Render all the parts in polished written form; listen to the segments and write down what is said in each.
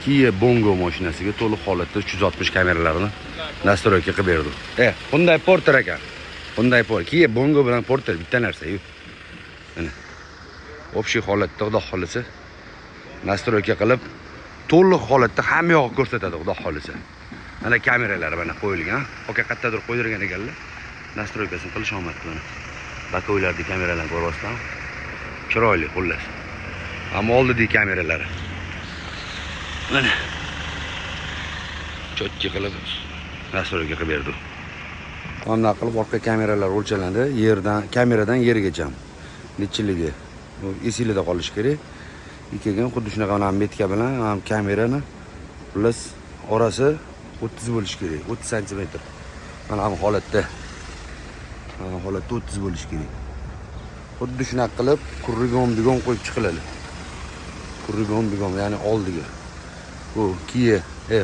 Kia Bongo mashinasiga to'liq holatda 360 kameralarini nastroyka qilib berdi. Hyundai Porter ekan. Hyundai Porter. Kia Bongo bilan Porter bitta narsa-yu. Mana. Общий holatda xudo xolisa nastroyka qilib to'liq holatda hamma yog'i ko'rsatadi xudo xolisa. Mana kameralar mana qo'yilgan. Oka qayerdadir qo'ydirgan ekanlar. Nastroykasini qilish omadli mana. Bakoylarda kameralar ko'ryapsizlar. Chiroyli xullas. Ammo oldidagi kameralar. Mana. Chotki qilib nastroyka qilib berdi. Mana qilib orqa kameralar o'lchalandi. Kameradan yergacha. Nechiligi bu esingizda qolish kerak. Ikkigan xuddi shunaqa mana metka bilan ham kamerani plus orasi 30 bo'lish kerak. 30 sm. Mana bu holatda. Holatda 30 bo'lish kerak. Xuddi shunaqa qilib kurrigon qo'yib chiqiladi. Kurrigon ya'ni oldiga. Bu Kia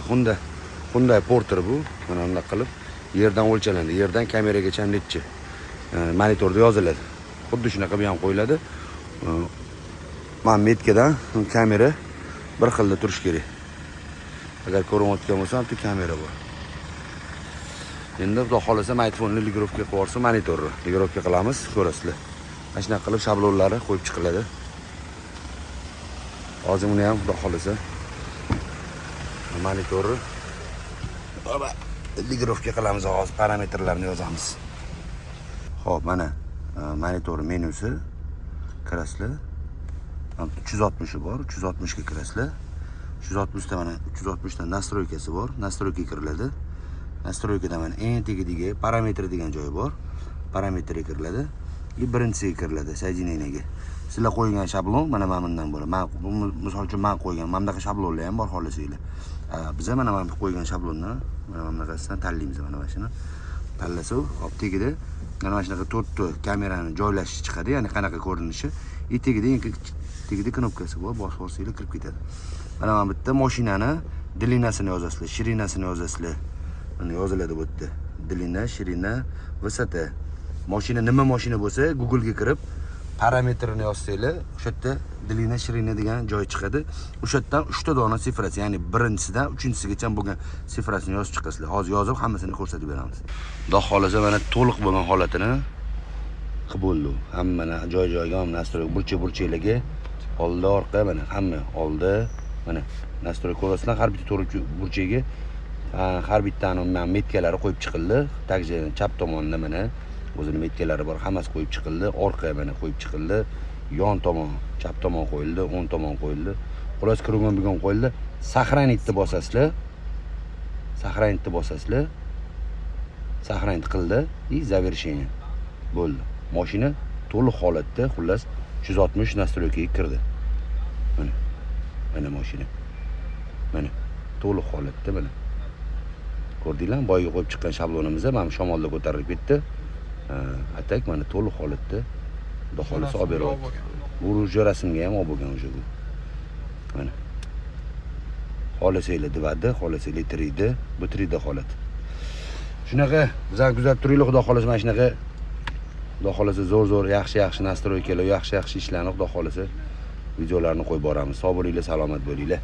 Hyundai Porter bu. Mana bunday qilib yerdan o'lchalandi. Yerdan kameragacha necha monitorda yoziladi. Xuddi shunaqa ham qo'yiladi. Men metkadan kamera bir xilda turish kerak. Agar ko'rinayotgan bo'lsa, ham kamera bor. Endi xudo xolasa iPhone'ni ligrovka qilib yuborsa, monitorni ligrovka qilamiz, ko'rasizlar. Mana shunaqa qilib shablonlari qo'yib chiqiladi. Hozir uni ham xudo xolasa monitorni ligrovka qilamiz, hozir parametrlarni yozamiz. Xo'p, mana monitor menyusi kirasizlar. 360 bor, 360 ga kirasizlar. 360 da mana 360 dan nastroykasi bor. Nastroykaga kiriladi. Nastroykada mana eng tagidagi parametr degan joyi bor. Parametrga kiriladi. Birinchisiga kiriladi, соединениyaga. Sizlar qo'ygan shablon mana bundan bo'ladi. Men misol uchun men qo'ygan, mana bunaqa shablonlar ham bor xohlasanglar. Biz mana qo'ygan shablondan mana bunaqasidan tanlaymiz mana shuni. Tanlasa, hop tegida mana shunaqa 4 kamerani joylashish chiqadi, ya'ni qanaqa ko'rinishi. Tegida knopkasi bor, bosib kirib ketadi. Mana bu bitta mashinani dilinasini yozasizlar, shirinasini yozasizlar. Mana yoziladi bu yerda. Dilina, shirina, vысота. Mashina nima mashina bo'lsa, Google ga kirib parametrini yozsanglar, o'sha yerda dilina, shirina degan joy chiqadi. O'sha yerdan 3 ta dona sifrasi, ya'ni birinchisidan 3-chisigacha bo'lgan sifrasini yozib chiqasizlar. Hozir yozib hammasini ko'rsatib beramiz. Xudo xolasa mana to'liq bo'lgan holatini qilib bo'ldi. Hamma joy-joyiga ham nastroy burchak-burchaklarga oldi, orqa mana hamma oldi. Mana nastroy ko'rasizlar, har bitta burchagiga har bittaning metkalari qo'yib chiqildi. Takja chap tomonda mana o'zining metkalari bor, hammasi qo'yib chiqildi. Orqa mana qo'yib chiqildi. Yon tomon, chap tomon qo'yildi, o'ng tomon qo'yildi. Xolos kirgan qo'yildi. Sahranitni bosasizlar. Sahranit qildi и завершение. Bo'ldi. Mashina to'liq holatda, xullas 360 nastroykaga kirdi. Mana mashina. Mana to'liq holatda mana. Ko'rdinglarmi? Boyga qo'yib chiqqan shablonimiz ham shamolda ko'tarilib ketdi. Atak mana to'liq holatda xudo xolasa olib beryapti. Bu rasmga ham olib bo'lgan o'sha bu. Mana. Xolasanglar 2D, xolasanglar 3D, bu 3D holat. Shunaqa bizlar kuzatib turinglar, xudo xolasa mana shunaqa xudo xolasa zo'r yaxshi nastroykalar, yaxshi ishlarni xudo xolasa videolarni qo'yib boramiz. Sog' bo'linglar, salomat bo'linglar.